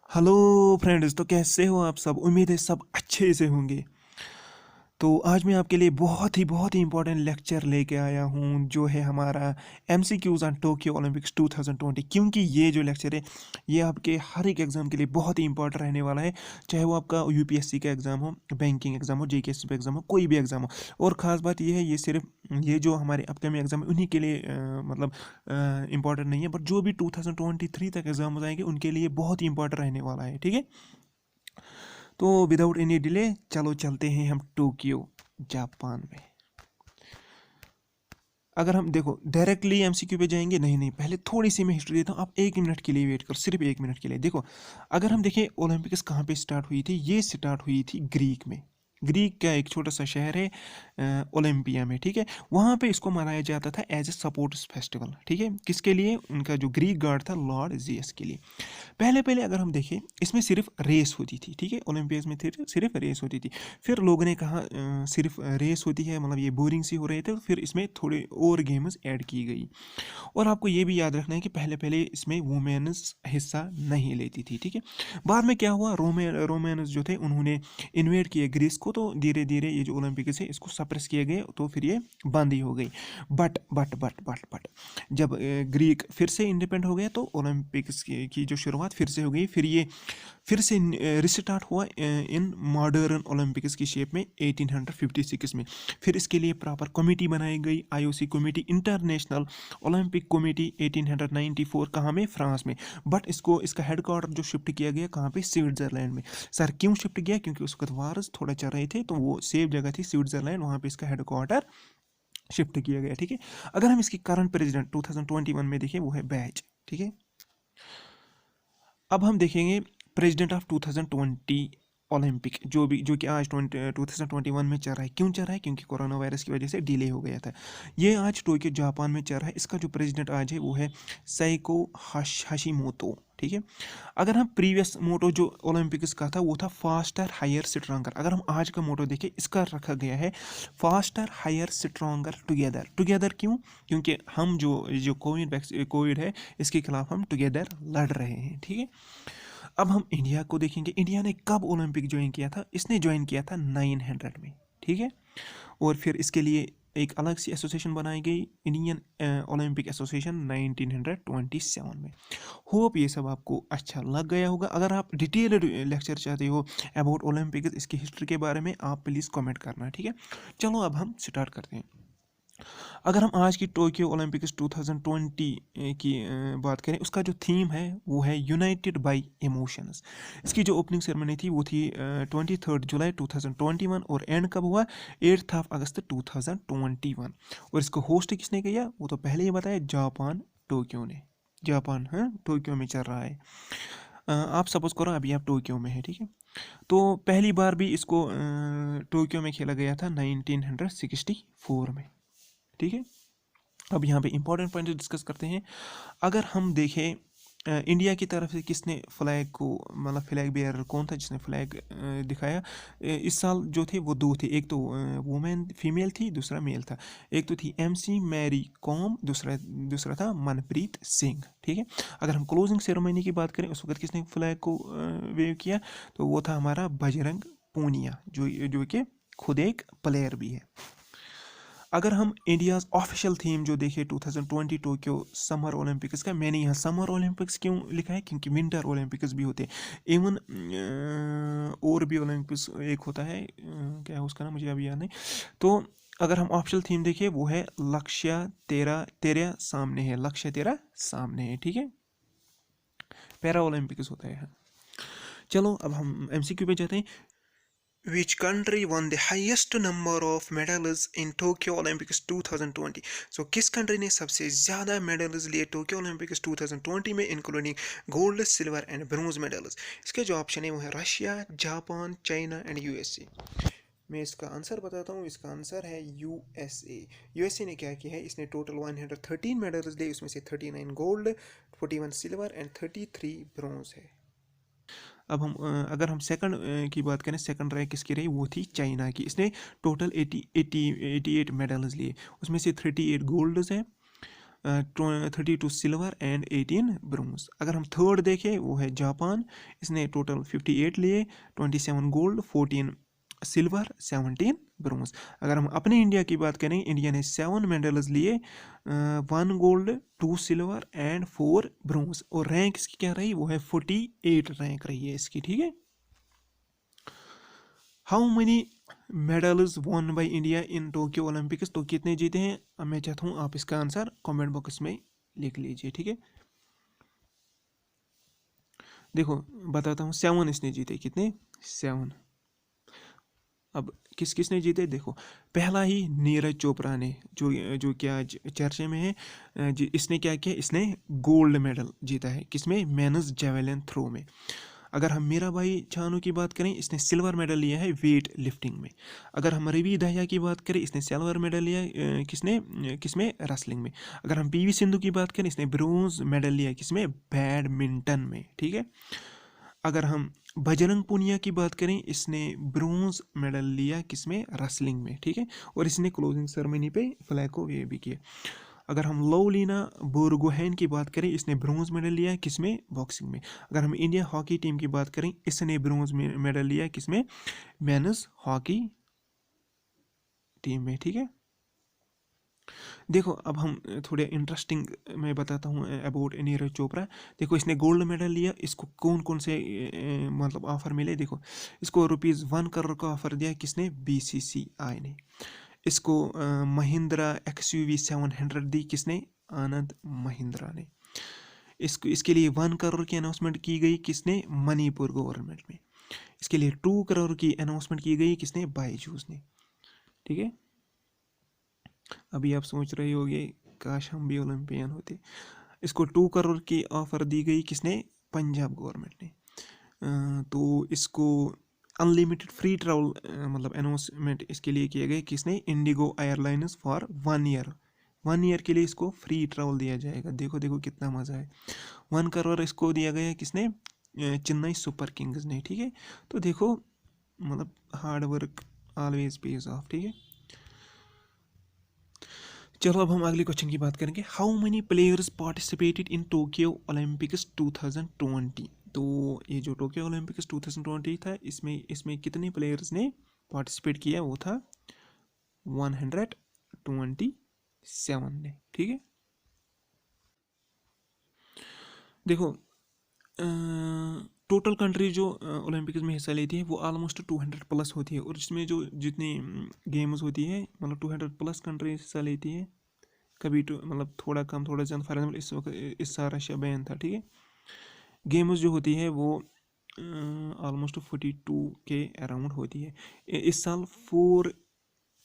Hello friends. तो कैसे हो आप सब? उम्मीद है सब अच्छे से होंगे। तो आज मैं आपके लिए बहुत ही इंपॉर्टेंट लेक्चर लेके आया हूँ, जो है हमारा एमसीक्यूज ऑन टोक्यो ओलंपिक्स 2020। क्योंकि ये जो लेक्चर है ये आपके हर एक एग्ज़ाम के लिए बहुत ही इंपॉर्टेंट रहने वाला है, चाहे वो आपका यूपीएससी का एग्ज़ाम हो, बैंकिंग एग्ज़ाम हो, जेकेएससी का एग्ज़ाम हो, कोई भी एग्ज़ाम हो। और ख़ास बात ये है, ये सिर्फ ये जो हमारे अपकमिंग एग्ज़ाम है उन्हीं के लिए मतलब इंपॉर्टेंट नहीं है, बट जो भी 2023 तक एग्ज़ाम हो जाएंगे उनके लिए बहुत ही इंपॉर्टेंट रहने वाला है। ठीक है, तो विदाउट एनी डिले चलो चलते हैं हम टोक्यो जापान में। अगर हम देखो डायरेक्टली एमसीक्यू पे जाएंगे, नहीं नहीं, पहले थोड़ी सी मैं हिस्ट्री देता हूँ। आप 1 मिनट के लिए वेट करो, सिर्फ 1 मिनट के लिए। देखो, अगर हम देखें ओलंपिक्स कहाँ पे स्टार्ट हुई थी, ये स्टार्ट हुई थी ग्रीक में। ग्रीक का एक छोटा सा शहर है ओलंपिया में। ठीक है, वहाँ पे इसको मनाया जाता था एज ए सपोर्ट्स फेस्टिवल। ठीक है, किसके लिए? उनका जो ग्रीक गॉड था लॉर्ड जियस के लिए। पहले पहले अगर हम देखें, इसमें सिर्फ रेस होती थी। ठीक है, ओलंपिक्स में सिर्फ रेस होती थी। फिर लोगों ने कहा सिर्फ रेस होती है, मतलब ये बोरिंग सी हो रहे थे, तो फिर इसमें थोड़े और गेम्स ऐड की गई। और आपको ये भी याद रखना है कि पहले पहले इसमें वुमेन्स हिस्सा नहीं लेती थी। ठीक है, बाद में क्या हुआ, रोमेन्स जो थे उन्होंने इन्वेड किए ग्रीस को, तो धीरे धीरे ये जो ओलंपिक्स है इसको सप्रेस किए गए, तो फिर ये बंद ही हो गई। बट जब ग्रीक फिर से इंडिपेंडेंट हो गया, तो ओलंपिक्स की जो शुरुआत फिर से हो गई। फिर ये फिर से रिस्टार्ट हुआ इन मॉडर्न ओलंपिक्स की शेप में 1856 में। फिर इसके लिए प्रॉपर कमेटी बनाई गई, IOC committee, international Olympic committee, 1894। कहाँ में? फ्रांस में। बट इसको इसका हेडक्वार्टर जो शिफ्ट किया गया कहाँ पे? स्विट्जरलैंड में। सर क्यों शिफ्ट किया? क्योंकि उस वक्त वार्स थोड़ा चल रहे थे, तो वो सेफ जगह थी स्विट्जरलैंड, वहाँ पे इसका हेडक्वार्टर शिफ्ट किया गया। ठीक है, अगर हम इसकी करंट प्रेसिडेंट 2021 में देखें, वो है बैच। ठीक है, अब हम देखेंगे प्रेसिडेंट ऑफ 2020 ओलंपिक, जो कि आज 2021 में चल रहा है। क्यों चल रहा है? क्योंकि कोरोना वायरस की वजह से डिले हो गया था। ये आज टोक्यो जापान में चल रहा है। इसका जो प्रेसिडेंट आज है वो है साइको हाशिमोतो। ठीक है, अगर हम प्रीवियस मोटो जो ओलंपिक्स का था वो था फास्टर हायर स्ट्रॉन्गर। अगर हम आज का मोटो देखें, इसका रखा गया है faster higher stronger together. Together क्यों? क्योंकि हम जो जो कोविड है, इसके खिलाफ हम टुगेदर लड़ रहे हैं। ठीक है, अब हम इंडिया को देखेंगे। इंडिया ने कब ओलंपिक ज्वाइन किया था? इसने ज्वाइन किया था 900 में। ठीक है, और फिर इसके लिए एक अलग सी एसोसिएशन बनाई गई, इंडियन ओलंपिक एसोसिएशन, 1927 में। होप ये सब आपको अच्छा लग गया होगा। अगर आप डिटेल्ड लेक्चर चाहते हो अबाउट ओलंपिक, इसकी हिस्ट्री के बारे में, आप प्लीज़ कमेंट करना। ठीक है, चलो अब हम स्टार्ट करते हैं। अगर हम आज की टोक्यो ओलंपिक्स 2020 की बात करें, उसका जो थीम है वो है यूनाइटेड बाय इमोशंस। इसकी जो ओपनिंग सेरेमनी थी वो थी 23 जुलाई 2021, और एंड कब हुआ? 8 अगस्त 2021। और इसको होस्ट किसने किया? वो तो पहले ही बताया, जापान टोक्यो ने। जापान, हाँ, टोक्यो में चल रहा है। आप सपोज करो अभी आप टोक्यो में है। ठीक है, तो पहली बार भी इसको टोक्यो में खेला गया था 1964 में। ठीक है, अब यहाँ पे इंपॉर्टेंट पॉइंट डिस्कस करते हैं। अगर हम देखें इंडिया की तरफ से किसने फ्लैग को, मतलब फ्लैग बेयरर कौन था जिसने फ्लैग दिखाया? इस साल जो थे वो दो थे, एक तो वुमेन फीमेल थी, दूसरा मेल था। एक तो थी एमसी मैरी कॉम, दूसरा दूसरा था मनप्रीत सिंह। ठीक है, अगर हम क्लोजिंग सेरेमनी की बात करें, उस वक्त किसने फ्लैग को वेव किया? तो वो था हमारा बजरंग पूनिया, जो कि खुद एक प्लेयर भी है। अगर हम इंडियाज़ ऑफिशियल थीम जो देखें 2020 टोक्यो समर ओलंपिक्स का, मैंने यहाँ समर ओलंपिक्स क्यों लिखा है? क्योंकि विंटर ओलंपिक्स भी होते हैं। इवन और भी ओलंपिक्स एक होता है, क्या है उसका नाम, मुझे अभी याद नहीं। तो अगर हम ऑफिशियल थीम देखें, वो है लक्ष्य तेरा तेरे सामने है, लक्ष्य तेरा सामने है। ठीक है, पैरा ओलंपिक्स होता है यहाँ। चलो अब हम एमसीक्यू पे जाते हैं। Which country won the highest number of medals in Tokyo Olympics 2020? So किस कंट्री ने सबसे ज़्यादा मेडल्स लिए टोक्यो ओलंपिक्स 2020 में, including gold, silver and bronze medals? इसके जो ऑप्शन है वो है Russia, Japan, China and USA. मैं इसका आंसर बताता हूँ। इसका आंसर है यूएसए। यूएसए ने क्या किया है, इसने टोटल 113 मेडल्स लिए, उसमें से 39 गोल्ड, 41 सिल्वर एंड 33 ब्रोंज है। अब हम अगर हम सेकंड की बात करें, सेकंड रैंक किसकी रही? वो थी चाइना की। इसने टोटल 88 मेडल्स लिए, उसमें से 38 गोल्ड्स हैं, 32 सिल्वर एंड 18 ब्रोंज। अगर हम थर्ड देखें वो है जापान, इसने टोटल 58 लिए, 27 गोल्ड, 14 सिल्वर, 17 ब्रोंज। अगर हम अपने इंडिया की बात करें, इंडिया ने 7 मेडल्स लिए, 1 गोल्ड, 2 सिल्वर एंड 4 ब्रोंज। और रैंक इसकी क्या रही, वो है 48 रैंक रही है इसकी, ठीक है। How many medals won by India in Tokyo Olympics, तो कितने जीते हैं। अब मैं चाहता हूँ आप इसका आंसर कमेंट बॉक्स में लिख लीजिए, ठीक है। देखो बताता हूँ, 7 इसने जीते, कितने, 7। अब किस किस ने जीते, देखो पहला ही नीरज चोपड़ा ने, जो जो क्या आज चर्चे में है, इसने क्या किया, इसने गोल्ड मेडल जीता है, किसमें, मेंस जेवलिन थ्रो में। अगर हम मेरा भाई छानू की बात करें, इसने सिल्वर मेडल लिया है वेट लिफ्टिंग में। अगर हम रवि दहिया की बात करें, इसने सिल्वर मेडल लिया है किसमें, रेसलिंग में। अगर हम पीवी सिंधु की बात करें, इसने ब्रोंज मेडल लिया है, किसमें, बैडमिंटन में, ठीक है। अगर हम बजरंग पूनिया की बात करें, इसने ब्रोंज मेडल लिया किसमें, रेसलिंग में, ठीक है। और इसने क्लोजिंग सेरेमनी पे फ्लैग को ये भी किया। अगर हम लवलीना बोरगोहेन की बात करें, इसने ब्रोंज मेडल लिया किसमें, बॉक्सिंग में। अगर हम इंडिया हॉकी टीम की बात करें, इसने ब्रोंज मेडल लिया किसमें, मेंस हॉकी टीम में, ठीक है। देखो अब हम थोड़े इंटरेस्टिंग मैं बताता हूँ अबाउट नीरज चोपड़ा। देखो इसने गोल्ड मेडल लिया, इसको कौन कौन से मतलब ऑफर मिले, देखो इसको ₹1 करोड़ का ऑफर दिया किसने, BCCI ने। इसको महिंद्रा XUV 700 दी किसने, आनंद महिंद्रा ने। इसके लिए 1 करोड़ की अनाउंसमेंट की गई किसने, मणिपुर गवर्नमेंट में। इसके लिए 2 करोड़ की अनाउंसमेंट की गई किसने, बायजूस ने, ठीक है। अभी आप सोच रहे होंगे काश हम भी ओलंपियन होते। इसको 2 करोड़ की ऑफर दी गई किसने, पंजाब गवर्नमेंट ने। तो इसको अनलिमिटेड फ्री ट्रैवल मतलब अनाउंसमेंट इसके लिए किए गए किसने, Indigo airlines for 1 year. 1 year के लिए इसको फ्री ट्रैवल दिया जाएगा। देखो देखो कितना मज़ा है। 1 करोड़ इसको दिया गया किसने, चेन्नई सुपर किंग्स ने, ठीक है। तो देखो मतलब hard work always page of, ठीक है। चलो अब हम अगले क्वेश्चन की बात करेंगे। How many players participated in Tokyo Olympics 2020, तो ये जो टोक्यो ओलंपिक्स 2020 था, इसमें इसमें कितने प्लेयर्स ने पार्टिसिपेट किया, वो था 127 ने, ठीक है। देखो टोटल कंट्री जो ओलंपिक्स में हिस्सा लेती है वो ऑलमोस्ट 200 प्लस होती है। और इसमें जो जितनी गेम्स होती है, मतलब 200 प्लस कंट्री हिस्सा लेती है। कभी तो मतलब थोड़ा कम थोड़ा ज़्यादा, फॉर एग्जाम्पल इस वक्त इस साल रशिया बैन था, ठीक है। गेम्स जो होती है वो ऑलमोस्ट 42 के अराउंड होती है। इस साल 4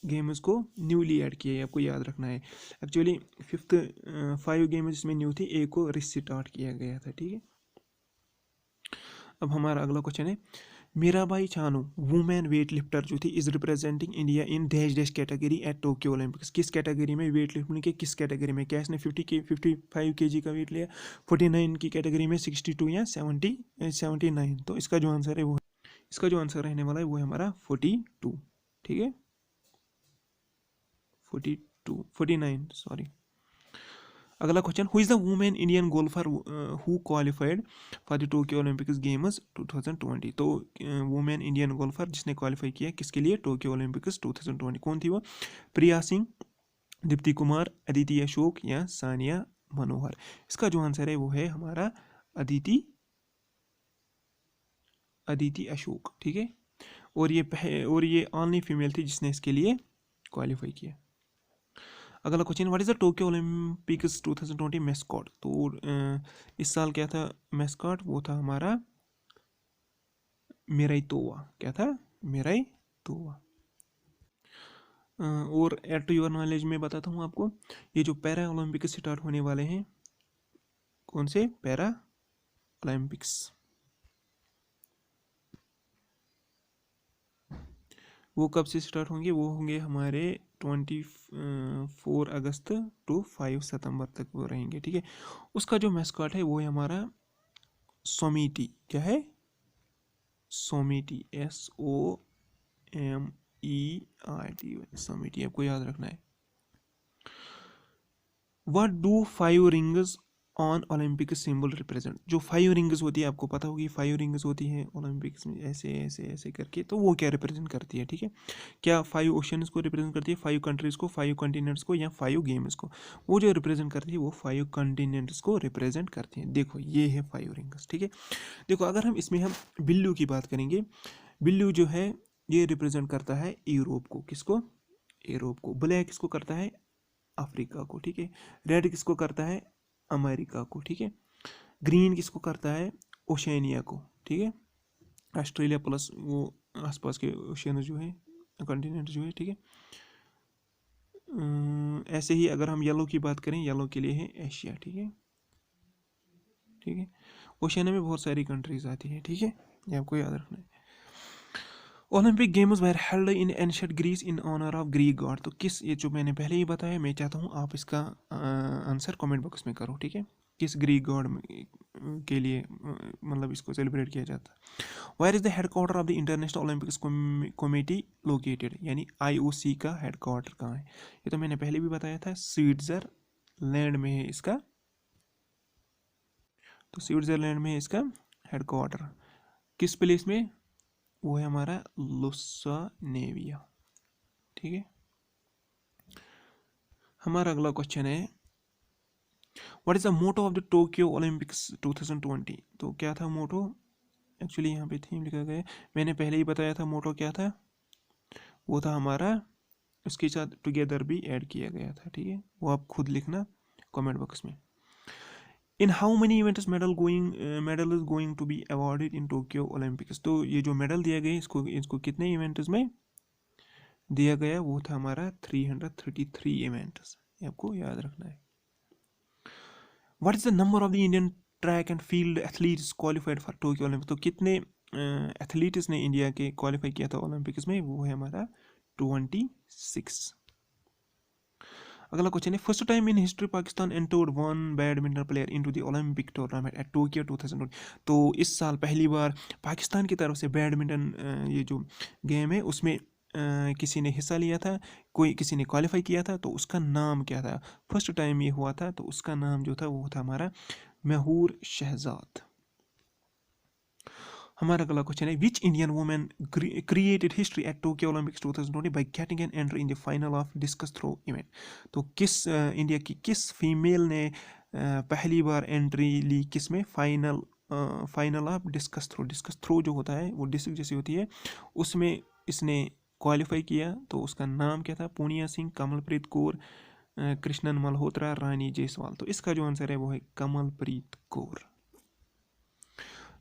गेम्स को न्यूली ऐड किया है, आपको याद रखना है। एक्चुअली 5 गेम्स इसमें न्यू थी, एक को रिस्टार्ट किया गया था, ठीक है। अब हमारा अगला क्वेश्चन है, Mirabai Chanu women weight lifter जो थी is representing India in dash dash category at Tokyo Olympics. किस कैटेगरी में वेट लिफ्टिंग के, किस कैटेगरी में, क्या इसने 55 kg का वेट लिया, 49 की कैटेगरी में, 62 या 79। तो इसका जो आंसर है वो, इसका जो आंसर रहने वाला है वो है हमारा 42, ठीक है। 49 सॉरी। अगला question, who is the women Indian golfer who qualified for the Tokyo Olympics games 2020, तो वुमेन इंडियन गोल्फर जिसने क्वालिफाई किया किसके लिए, टोक्यो ओलंपिक्स 2020, कौन थी वो, प्रिया सिंह, दीप्ति कुमार, अदिति अशोक या सानिया मनोहर। इसका जो आंसर है वो है हमारा अदिति अशोक, ठीक है। और ये ओनली फीमेल थी जिसने इसके लिए क्वालिफाई किया। अगला question, what is the Tokyo Olympics 2020 mascot, तो इस साल क्या था मैस्कॉट, वो था हमारा मिराई तोवा, क्या था, मिराई तोवा। और एड टू योर नॉलेज में बताता हूँ आपको, ये जो पैरा ओलंपिक्स स्टार्ट होने वाले हैं, कौन से पैरा ओलंपिक्स, वो कब से स्टार्ट होंगे, वो होंगे हमारे 24 अगस्त टू 5 सितंबर तक वो रहेंगे, ठीक है। उसका जो मैस्कॉट है वो है हमारा सोमिटी, क्या है, सोमिटी, SOMEIT, सोमिटी, आपको याद रखना है। What do 5 rings on Olympic symbol represent? जो 5 रिंग्स होती है, आपको पता होगी 5 रिंग्स होती है ओलंपिक्स में, ऐसे ऐसे ऐसे करके, तो वो क्या रिप्रेजेंट करती है? ठीक है, क्या 5 ओशंस को रिप्रेजेंट करती है, 5 कंट्रीज को, 5 कॉन्टिनेंट्स को, या 5 गेम्स को? वो जो रिप्रेजेंट करती है वो 5 कॉन्टिनेंट्स को रिप्रेजेंट करती है। देखो ये है 5 रिंग्स। ठीक है, देखो अगर हम इसमें हम बिल्लू की बात करेंगे, बिल्लू जो है ये रिप्रेजेंट करता है यूरोप को। किसको? यूरोप को। ब्लैक किसको करता है? अफ्रीका को। ठीक है, रेड किसको करता है? अमेरिका को। ठीक है, ग्रीन किसको करता है? ओशेनिया को। ठीक है, ऑस्ट्रेलिया प्लस वो आसपास के ओशियन जो है, कॉन्टिनेंट जो है। ठीक है, ऐसे ही अगर हम येलो की बात करें, येलो के लिए है एशिया। ठीक है, ठीक है, ओशियन में बहुत सारी कंट्रीज आती है। ठीक है, ये आपको याद रखना है। Olympic games were held in ancient Greece in honour of Greek god. तो किस, ये जो मैंने पहले ही बताया, मैं चाहता हूँ आप इसका आंसर कमेंट बॉक्स में करो। ठीक है, किस ग्रीक गॉड के लिए मतलब इसको सेलिब्रेट किया जाता है। Where is the headquarter of the International Olympics Committee located? यानी IOC का हेडक्वार्टर कहाँ है? ये तो मैंने पहले भी बताया था, स्विट्जरलैंड में है इसका। तो स्विट्जरलैंड में है इसका हेडक्वार्टर। किस प्लेस में? वो है हमारा लुसानेविया। ठीक है, हमारा अगला क्वेश्चन है, what is the motto of the Tokyo Olympics 2020? तो क्या था मोटो? एक्चुअली यहाँ पे थीम लिखा गया है, मैंने पहले ही बताया था मोटो क्या था। वो था हमारा, उसके साथ टुगेदर भी ऐड किया गया था। ठीक है, वो आप खुद लिखना कमेंट बॉक्स में। In how many events medal is going to be awarded in Tokyo Olympics? तो ये जो मेडल दिया गया इसको इसको कितने इवेंट्स में दिया गया? वो था हमारा 333 इवेंट्स। आपको याद रखना है। What is the number of the Indian track and field athletes qualified for Tokyo Olympic? तो कितने एथलीट्स ने इंडिया के क्वालिफाई किया था ओलंपिक्स में? वो है हमारा 26। अगला क्वेश्चन है, first time in history Pakistan entered one badminton player into the Olympic tournament eight Tokyo 2020। तो इस साल पहली बार पाकिस्तान की तरफ से बैडमिंटन ये जो गेम है उसमें किसी ने हिस्सा लिया था, कोई किसी ने क्वालिफाई किया था, तो उसका नाम क्या था? फर्स्ट टाइम ये हुआ था, तो उसका नाम जो था वो था हमारा महूर शहजाद। हमारा अगला क्वेश्चन है, which Indian women created history at Tokyo Olympics 2020 by getting an entry in the final of discus throw event? तो किस इंडिया की किस फीमेल ने पहली बार एंट्री ली किस में? फाइनल ऑफ डिस्कस थ्रो जो होता है वो डिस्क जैसी होती है, उसमें इसने क्वालिफाई किया। तो उसका नाम क्या था? पूनिया सिंह, कमलप्रीत कौर, कृष्णन मल्होत्रा, रानी जायसवाल। तो इसका जो आंसर है वो है कमलप्रीत कौर।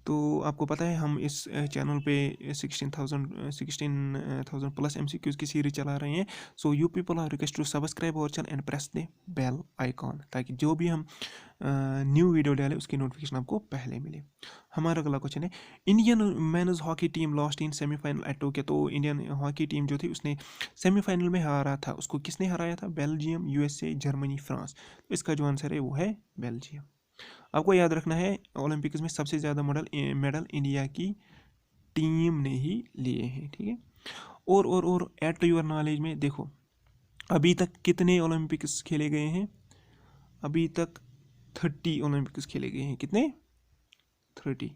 तो आपको पता है हम इस चैनल पे 16,000 प्लस MCQs की सीरीज चला रहे हैं। So you people are request to subscribe our channel and press the bell icon, ताकि जो भी हम न्यू वीडियो डालें उसकी नोटिफिकेशन आपको पहले मिले। हमारा अगला क्वेश्चन है, Indian men's hockey team lost in semifinal eight Tokyo. तो इंडियन हॉकी टीम जो थी उसने सेमीफाइनल में हारा था। उसको किसने हराया था? Belgium, USA, Germany, France. तो इसका जो आंसर है वो है बेल्जियम। आपको याद रखना है, ओलंपिक्स में सबसे ज़्यादा मेडल इंडिया की टीम ने ही लिए हैं। ठीक है, और ऐड टू योर नॉलेज में देखो, अभी तक कितने ओलंपिक्स खेले गए हैं? अभी तक 30 ओलंपिक्स खेले गए हैं। कितने? 30।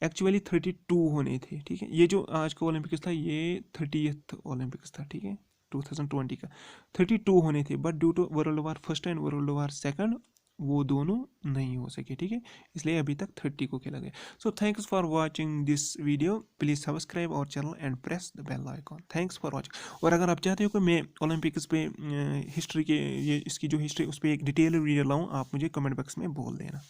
एक्चुअली 32 होने थे। ठीक है, ये जो आज का ओलंपिक्स था ये 30th ओलंपिक्स था। ठीक है, 2020 का 32 होने थे, but due to world war first and world war second वो दोनों नहीं हो सके। ठीक है, इसलिए अभी तक 30 को खेला गया। So thanks for watching this video, please subscribe our channel and press the bell icon. Thanks for watching. और अगर आप चाहते हो कि मैं ओलंपिक्स पे हिस्ट्री के ये इसकी जो हिस्ट्री उस पर एक डिटेल वीडियो लाऊँ, आप मुझे कमेंट बॉक्स में बोल देना।